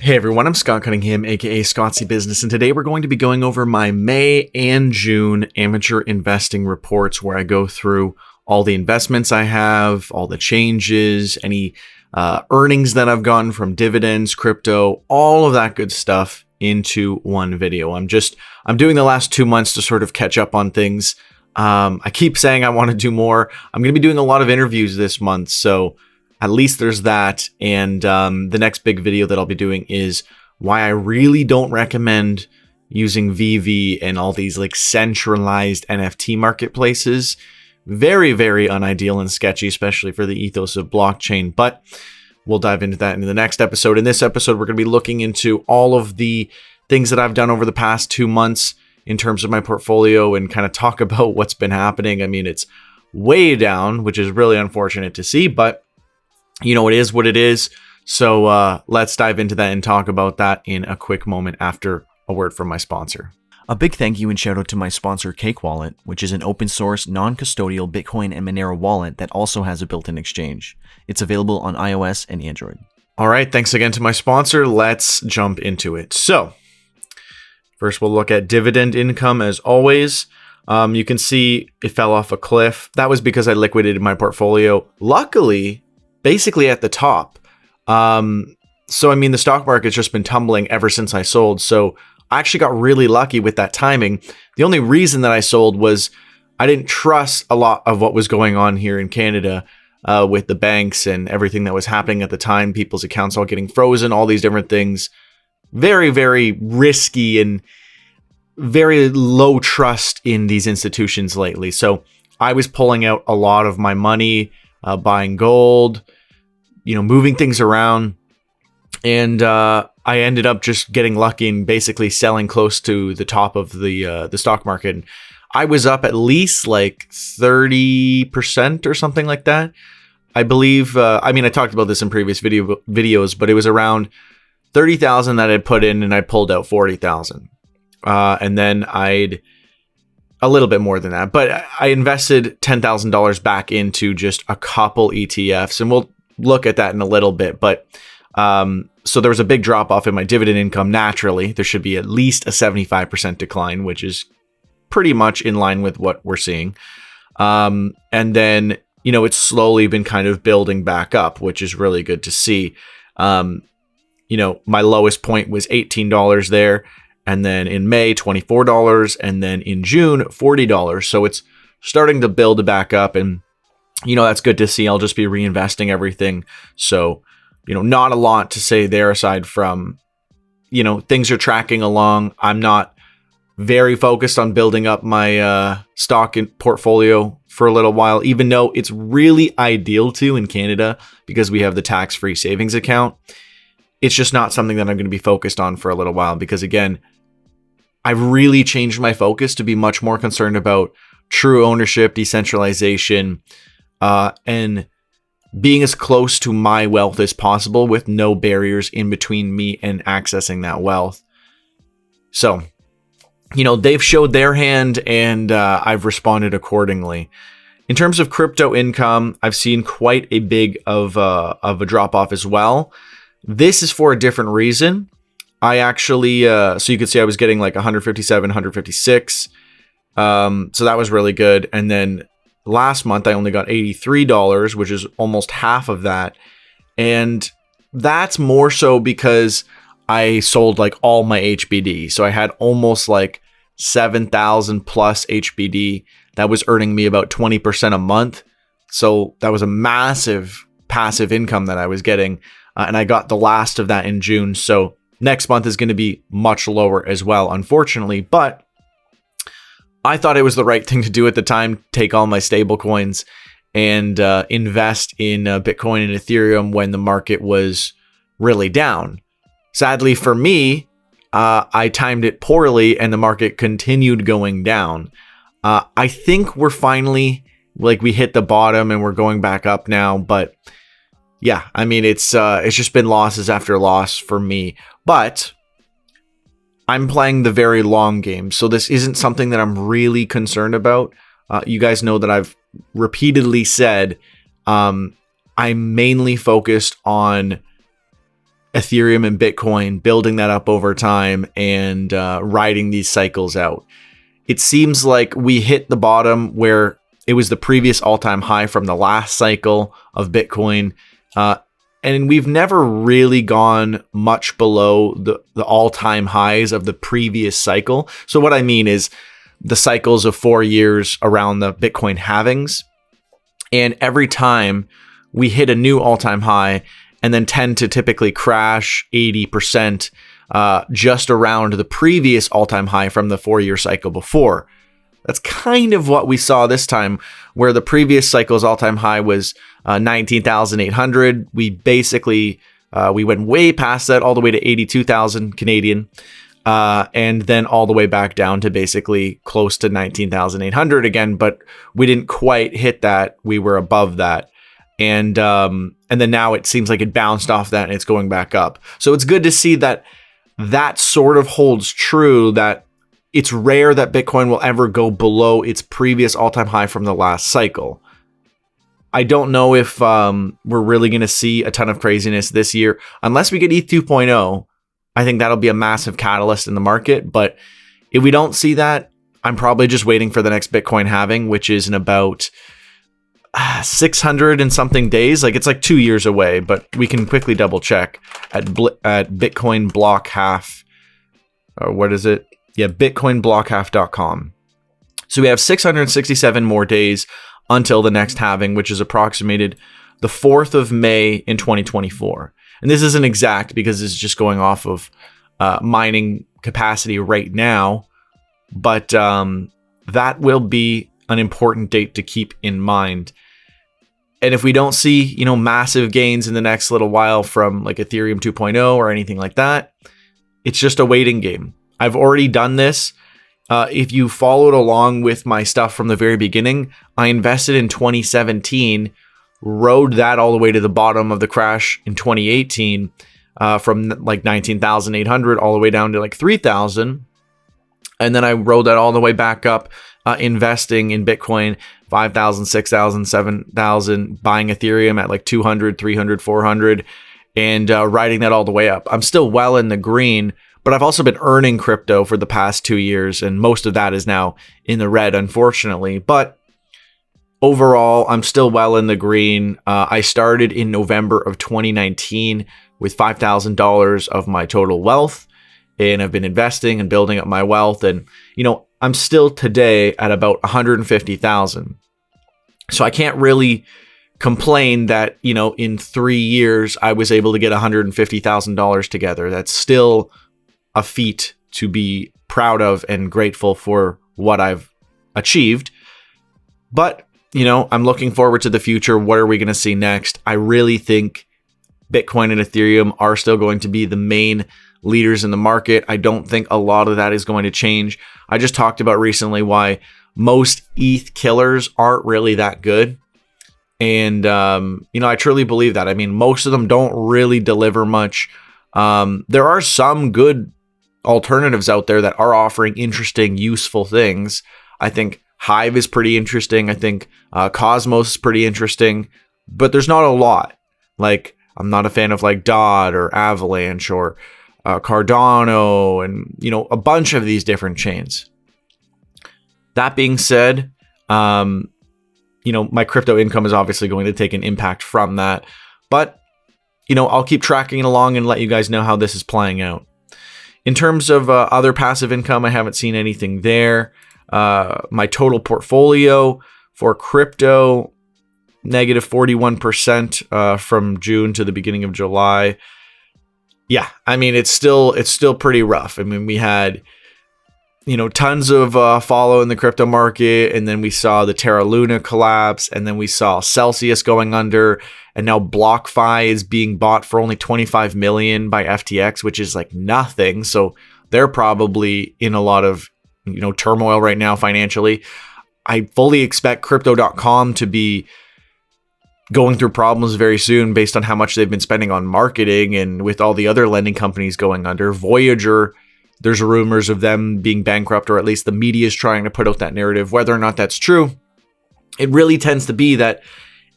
Hey everyone, I'm Scott Cunningham, aka Scottsy Business, and today we're going to be going over my May and June amateur investing reports where I go through all the investments I have, all the changes, any earnings that I've gotten from dividends, crypto, all of that good stuff into one video. I'm doing the last 2 months to sort of catch up on things. I keep saying I want to do more. I'm going to be doing a lot of interviews this month, so at least there's that. And the next big video that I'll be doing is why I really don't recommend using VV and all these like centralized NFT marketplaces. Very, very unideal and sketchy, especially for the ethos of blockchain. But we'll dive into that in the next episode. In this episode, we're going to be looking into all of the things that I've done over the past 2 months in terms of my portfolio and kind of talk about what's been happening. I mean, it's way down, which is really unfortunate to see, but you know, it is what it is. So let's dive into that and talk about that in a quick moment after a word from my sponsor. A big thank you and shout out to my sponsor Cake Wallet, which is an open source, non-custodial Bitcoin and Monero wallet that also has a built-in exchange. It's available on iOS and Android. All right, thanks again to my sponsor. Let's jump into it. So first we'll look at dividend income as always. You can see it fell off a cliff. That was because I liquidated my portfolio. Luckily, basically at the top. So, I mean, the stock market's just been tumbling ever since I sold. So I actually got really lucky with that timing. The only reason that I sold was I didn't trust a lot of what was going on here in Canada with the banks and everything that was happening at the time. People's accounts all getting frozen, all these different things. Very, very risky and very low trust in these institutions lately. So I was pulling out a lot of my money, buying gold, moving things around. And I ended up just getting lucky and basically selling close to the top of the stock market. And I was up at least like 30% or something like that. I believe, I talked about this in previous videos, but it was around 30,000 that I'd put in and I pulled out 40,000. And then I'd a little bit more than that, but I invested $10,000 back into just a couple ETFs, and we'll look at that in a little bit. But so there was a big drop off in my dividend income. Naturally, there should be at least a 75% decline, which is pretty much in line with what we're seeing. And then, it's slowly been kind of building back up, which is really good to see. My lowest point was $18 there. And then in May, $24, and then in June, $40. So it's starting to build back up, and that's good to see. I'll just be reinvesting everything. So, not a lot to say there aside from, things are tracking along. I'm not very focused on building up my stock and portfolio for a little while, even though it's really ideal to in Canada because we have the tax-free savings account. It's just not something that I'm going to be focused on for a little while because, again, I've really changed my focus to be much more concerned about true ownership, decentralization, and being as close to my wealth as possible with no barriers in between me and accessing that wealth. So, they've showed their hand and I've responded accordingly. In terms of crypto income, I've seen quite a big of a drop off as well. This is for a different reason. I actually, so you can see I was getting like 157, 156. So that was really good. And then last month I only got $83, which is almost half of that. And that's more so because I sold like all my HBD. So I had almost like 7,000 plus HBD that was earning me about 20% a month. So that was a massive passive income that I was getting. And I got the last of that in June. So next month is going to be much lower as well, unfortunately. But I thought it was the right thing to do at the time, take all my stable coins and invest in Bitcoin and Ethereum when the market was really down. Sadly for me, I timed it poorly and the market continued going down. I think we're finally, we hit the bottom and we're going back up now. But yeah, it's just been losses after loss for me. But I'm playing the very long game, so this isn't something that I'm really concerned about. You guys know that I've repeatedly said I'm mainly focused on Ethereum and Bitcoin, building that up over time and riding these cycles out. It seems like we hit the bottom where it was the previous all-time high from the last cycle of Bitcoin. And we've never really gone much below the all-time highs of the previous cycle. So what I mean is the cycles of 4 years around the Bitcoin halvings. And every time we hit a new all-time high and then tend to typically crash 80% just around the previous all-time high from the 4-year cycle before. That's kind of what we saw this time, where the previous cycle's all-time high was 19,800. We basically, we went way past that, all the way to 82,000 Canadian, and then all the way back down to basically close to 19,800 again, but we didn't quite hit that. We were above that. And then now it seems like it bounced off that and it's going back up. So it's good to see that that sort of holds true, that it's rare that Bitcoin will ever go below its previous all-time high from the last cycle. I don't know if we're really going to see a ton of craziness this year. Unless we get ETH 2.0, I think that'll be a massive catalyst in the market. But if we don't see that, I'm probably just waiting for the next Bitcoin halving, which is in about 600 and something days. Like, it's like 2 years away, but we can quickly double check at Bitcoin block half. What is it? Yeah, bitcoinblockhalf.com. So we have 667 more days until the next halving, which is approximated the 4th of May in 2024. And this isn't exact because it's just going off of mining capacity right now, but that will be an important date to keep in mind. And if we don't see, massive gains in the next little while from like Ethereum 2.0 or anything like that, it's just a waiting game. I've already done this. If you followed along with my stuff from the very beginning, I invested in 2017, rode that all the way to the bottom of the crash in 2018, from like 19,800 all the way down to like 3,000. And then I rode that all the way back up, investing in Bitcoin, 5,000, 6,000, 7,000, buying Ethereum at like 200, 300, 400, and riding that all the way up. I'm still well in the green, but I've also been earning crypto for the past 2 years, and most of that is now in the red, unfortunately. But overall, I'm still well in the green. I started in November of 2019 with $5,000 of my total wealth, and I've been investing and building up my wealth. And, I'm still today at about 150,000. So I can't really complain that, in 3 years, I was able to get $150,000 together. That's still a feat to be proud of and grateful for what I've achieved. But, I'm looking forward to the future. What are we going to see next? I really think Bitcoin and Ethereum are still going to be the main leaders in the market. I don't think a lot of that is going to change. I just talked about recently why most ETH killers aren't really that good. And, I truly believe that. I mean, most of them don't really deliver much. There are some good alternatives out there that are offering interesting, useful things. I think Hive is pretty interesting. I think Cosmos is pretty interesting, but there's not a lot. Like, I'm not a fan of like DOT or Avalanche or Cardano and, a bunch of these different chains. That being said, my crypto income is obviously going to take an impact from that, but, I'll keep tracking it along and let you guys know how this is playing out. In terms of other passive income, I haven't seen anything there. My total portfolio for crypto, negative 41% from June to the beginning of July. Yeah, I mean, it's still pretty rough. I mean, we had, tons of follow in the crypto market, and then we saw the Terra Luna collapse, and then we saw Celsius going under, and now BlockFi is being bought for only 25 million by FTX, which is like nothing. So they're probably in a lot of, turmoil right now financially. I fully expect crypto.com to be going through problems very soon based on how much they've been spending on marketing, and with all the other lending companies going under. Voyager, there's rumors of them being bankrupt, or at least the media is trying to put out that narrative. Whether or not that's true, it really tends to be that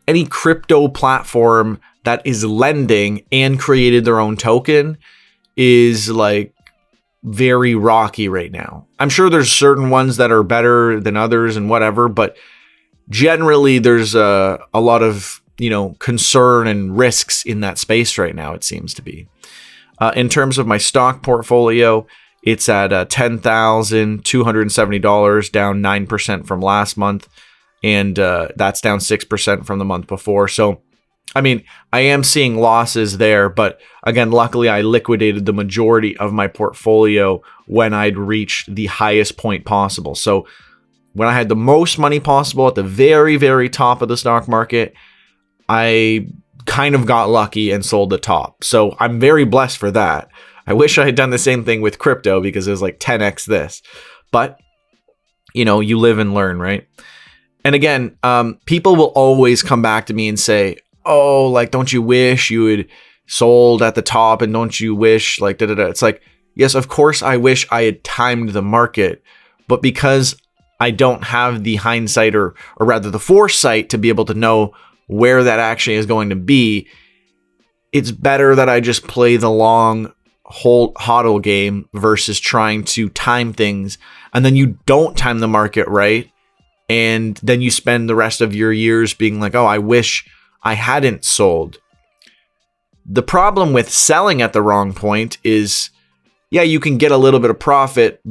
any crypto platform that is lending and created their own token is like very rocky right now. I'm sure there's certain ones that are better than others and whatever, but generally there's a lot of, concern and risks in that space right now, it seems to be. In terms of my stock portfolio, it's at $10,270, down 9% from last month. And that's down 6% from the month before. So, I mean, I am seeing losses there. But again, luckily, I liquidated the majority of my portfolio when I'd reached the highest point possible. So when I had the most money possible at the very, very top of the stock market, I kind of got lucky and sold the top. So I'm very blessed for that. I wish I had done the same thing with crypto because it was like 10x this. But, you live and learn, right? And again, people will always come back to me and say, oh, like, don't you wish you had sold at the top, and don't you wish like da-da-da. It's like, yes, of course I wish I had timed the market, but because I don't have the hindsight or rather the foresight to be able to know where that actually is going to be, it's better that I just play the long HODL game versus trying to time things, and then you don't time the market right, and then you spend the rest of your years being like, oh, I wish I hadn't sold. The problem with selling at the wrong point is, yeah, you can get a little bit of profit,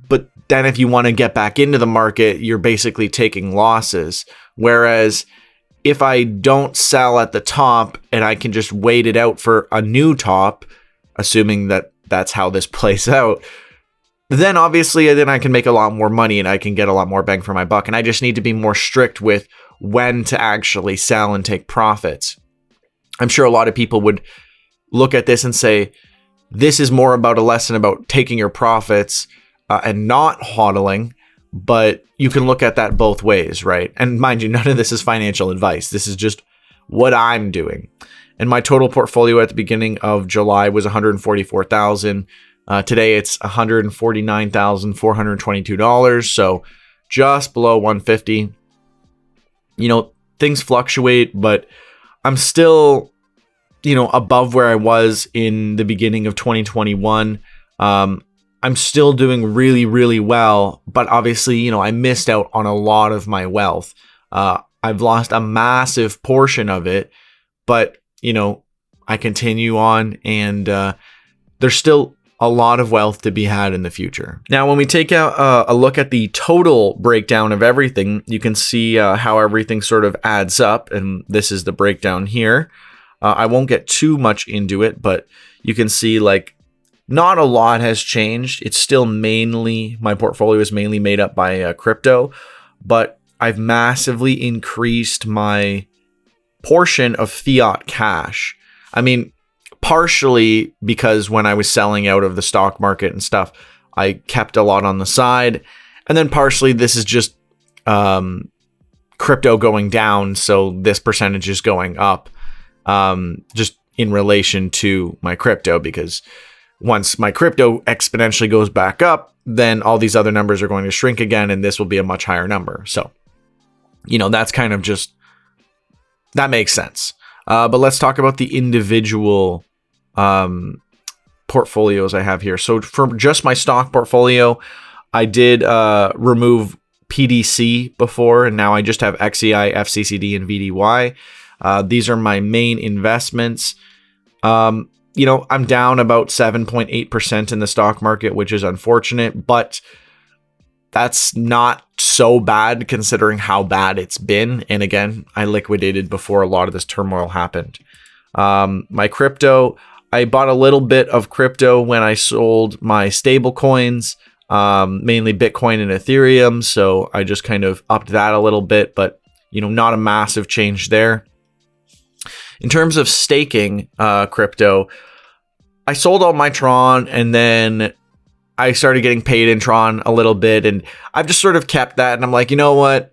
but then if you want to get back into the market, you're basically taking losses. Whereas if I don't sell at the top and I can just wait it out for a new top, assuming that that's how this plays out, then obviously then I can make a lot more money and I can get a lot more bang for my buck. And I just need to be more strict with when to actually sell and take profits. I'm sure a lot of people would look at this and say, this is more about a lesson about taking your profits and not hodling, but you can look at that both ways, right? And mind you, none of this is financial advice. This is just what I'm doing. And my total portfolio at the beginning of July was $144,000. Today it's $149,422. So just below 150. Things fluctuate, but I'm still, above where I was in the beginning of 2021. I'm still doing really, really well, but obviously, I missed out on a lot of my wealth. I've lost a massive portion of it, but, I continue on, and there's still a lot of wealth to be had in the future. Now, when we take a look at the total breakdown of everything, you can see how everything sort of adds up, and this is the breakdown here. I won't get too much into it, but you can see like not a lot has changed. It's still my portfolio is mainly made up by crypto, but I've massively increased my portion of fiat cash. I mean, partially because when I was selling out of the stock market and stuff, I kept a lot on the side. And then partially this is just crypto going down, so this percentage is going up just in relation to my crypto, because once my crypto exponentially goes back up, then all these other numbers are going to shrink again, and this will be a much higher number. So, that's kind of just, that makes sense. But let's talk about the individual portfolios I have here. So for just my stock portfolio, I did remove PDC before, and now I just have XEI, FCCD, and VDY. These are my main investments. I'm down about 7.8% in the stock market, which is unfortunate, but that's not so bad considering how bad it's been. And again, I liquidated before a lot of this turmoil happened. My crypto, I bought a little bit of crypto when I sold my stable coins, mainly Bitcoin and Ethereum. So I just kind of upped that a little bit, but not a massive change there. In terms of staking crypto, I sold all my Tron, and then I started getting paid in Tron a little bit, and I've just sort of kept that. And I'm like, you know what?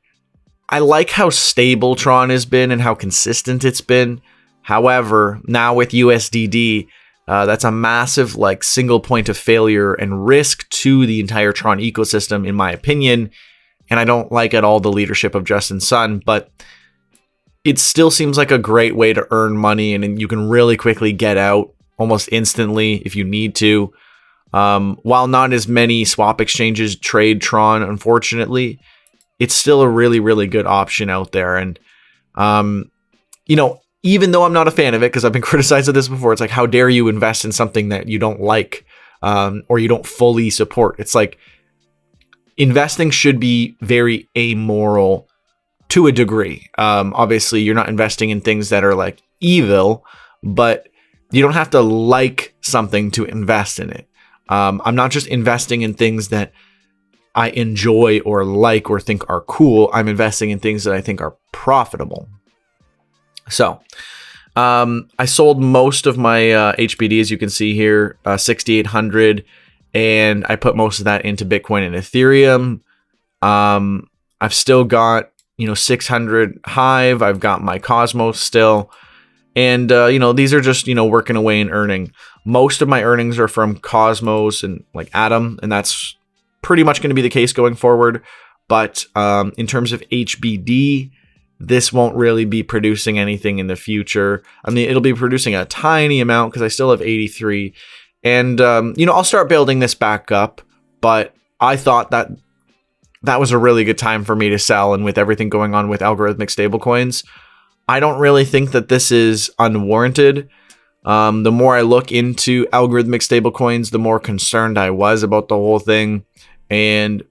I like how stable Tron has been and how consistent it's been. However, now with USDD, that's a massive single point of failure and risk to the entire Tron ecosystem, in my opinion. And I don't like at all the leadership of Justin Sun, but it still seems like a great way to earn money, and you can really quickly get out almost instantly if you need to. While not as many swap exchanges trade Tron, unfortunately, it's still a really, really good option out there. And, even though I'm not a fan of it, because I've been criticized of this before, it's like, how dare you invest in something that you don't like, or you don't fully support? It's like, investing should be very amoral to a degree. Obviously, you're not investing in things that are like evil, but you don't have to like something to invest in it. I'm not just investing in things that I enjoy or like or think are cool. I'm investing in things that I think are profitable. So, I sold most of my HBD, as you can see here, 6,800, and I put most of that into Bitcoin and Ethereum. I've still got 600 Hive. I've got my Cosmos still. And, these are just, working away and earning. Most of my earnings are from Cosmos and like Atom, and that's pretty much going to be the case going forward. But in terms of HBD, this won't really be producing anything in the future. I mean, it'll be producing a tiny amount because I still have 83. And, I'll start building this back up. But I thought that was a really good time for me to sell. And with everything going on with algorithmic stablecoins, I don't really think that this is unwarranted. The more I look into algorithmic stablecoins, the more concerned I was about the whole thing. And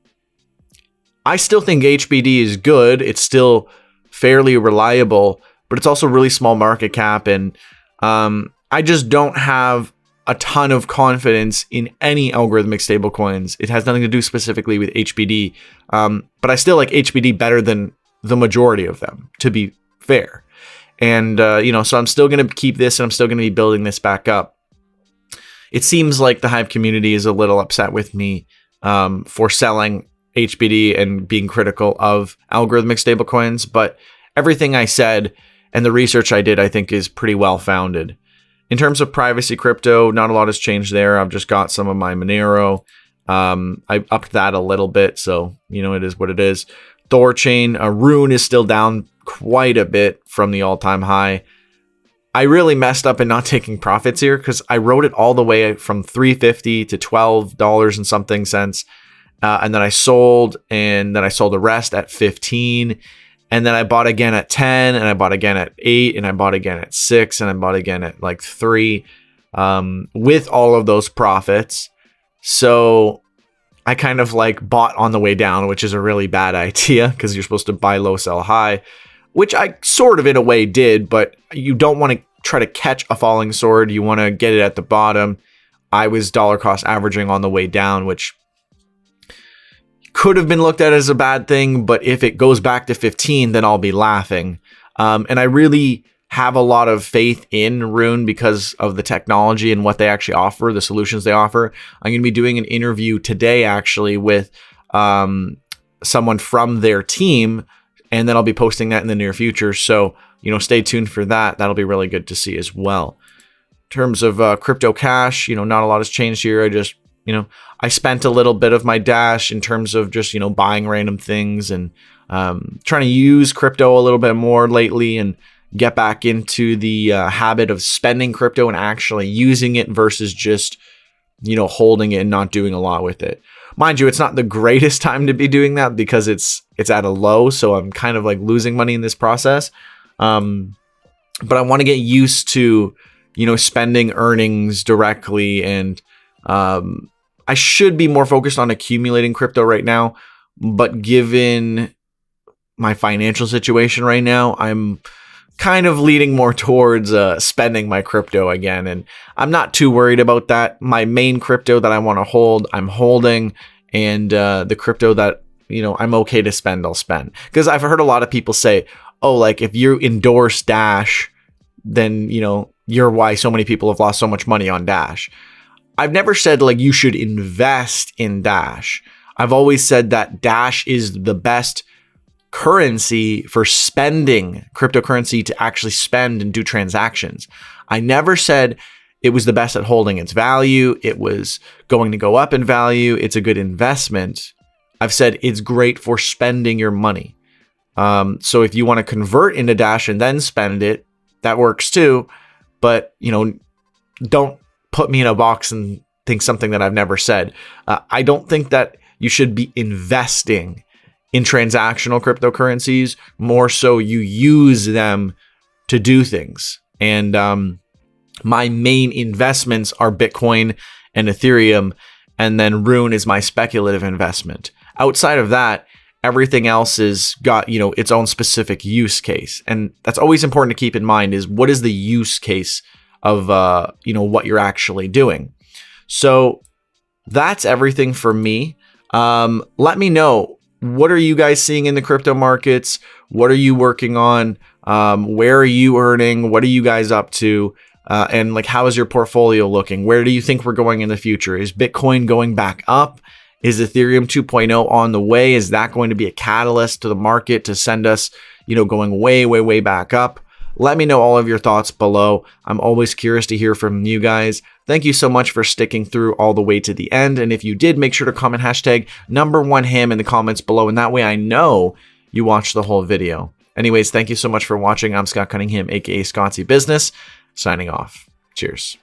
I still think HBD is good. It's still fairly reliable, but it's also really small market cap. And I just don't have a ton of confidence in any algorithmic stablecoins. It has nothing to do specifically with HBD. But I still like HBD better than the majority of them, to be fair. And, so I'm still going to keep this, and I'm still going to be building this back up. It seems like the Hive community is a little upset with me for selling HBD and being critical of algorithmic stablecoins, but everything I said and the research I did, I think, is pretty well founded. In terms of privacy crypto, not a lot has changed there. I've just got some of my Monero. I upped that a little bit, so, it is what it is. Thorchain, Rune is still down quite a bit from the all-time high. I really messed up in not taking profits here because I wrote it all the way from $3.50 to $12 and something cents. And then I sold, and then I sold the rest at 15. And then I bought again at 10, and I bought again at 8, and I bought again at 6, and I bought again at like 3, with all of those profits. So I kind of like bought on the way down, which is a really bad idea because you're supposed to buy low, sell high, which I sort of in a way did, but you don't want to try to catch a falling sword. You want to get it at the bottom. I was dollar cost averaging on the way down, which could have been looked at as a bad thing, but if it goes back to 15, then I'll be laughing. And I really have a lot of faith in Rune because of the technology and what they actually offer, the solutions they offer. I'm going to be doing an interview today, actually, with someone from their team, and then I'll be posting that in the near future. So, stay tuned for that. That'll be really good to see as well. In terms of crypto cash, not a lot has changed here. I just, I spent a little bit of my Dash in terms of just, buying random things and trying to use crypto a little bit more lately and get back into the habit of spending crypto and actually using it versus just, holding it and not doing a lot with it. Mind you, it's not the greatest time to be doing that because it's at a low. So I'm kind of like losing money in this process. But I want to get used to, spending earnings directly. And I should be more focused on accumulating crypto right now. But given my financial situation right now, I'm kind of leading more towards spending my crypto again. And I'm not too worried about that. My main crypto that I want to hold, I'm holding. And the crypto that, I'm okay to spend, I'll spend. Because I've heard a lot of people say, oh, like if you endorse Dash, then, you're why so many people have lost so much money on Dash. I've never said like you should invest in Dash. I've always said that Dash is the best currency for spending cryptocurrency to actually spend and do transactions. I never said it was the best at holding its value. It was going to go up in value. It's a good investment. I've said it's great for spending your money. So if you want to convert into Dash and then spend it, that works too. But, don't put me in a box and think something that I've never said. I don't think that you should be investing in transactional cryptocurrencies. More so you use them to do things. And my main investments are Bitcoin and Ethereum, and then Rune is my speculative investment. Outside of that, everything else is got, its own specific use case. And that's always important to keep in mind, is what is the use case of, what you're actually doing. So that's everything for me. Let me know, what are you guys seeing in the crypto markets? What are you working on? Where are you earning? What are you guys up to? And like, how is your portfolio looking? Where do you think we're going in the future? Is Bitcoin going back up? Is Ethereum 2.0 on the way? Is that going to be a catalyst to the market to send us, going way, way, way back up? Let me know all of your thoughts below. I'm always curious to hear from you guys. Thank you so much for sticking through all the way to the end. And if you did, make sure to comment hashtag #1ham in the comments below. And that way I know you watched the whole video. Anyways, thank you so much for watching. I'm Scott Cunningham, aka Scottsy Business, signing off. Cheers.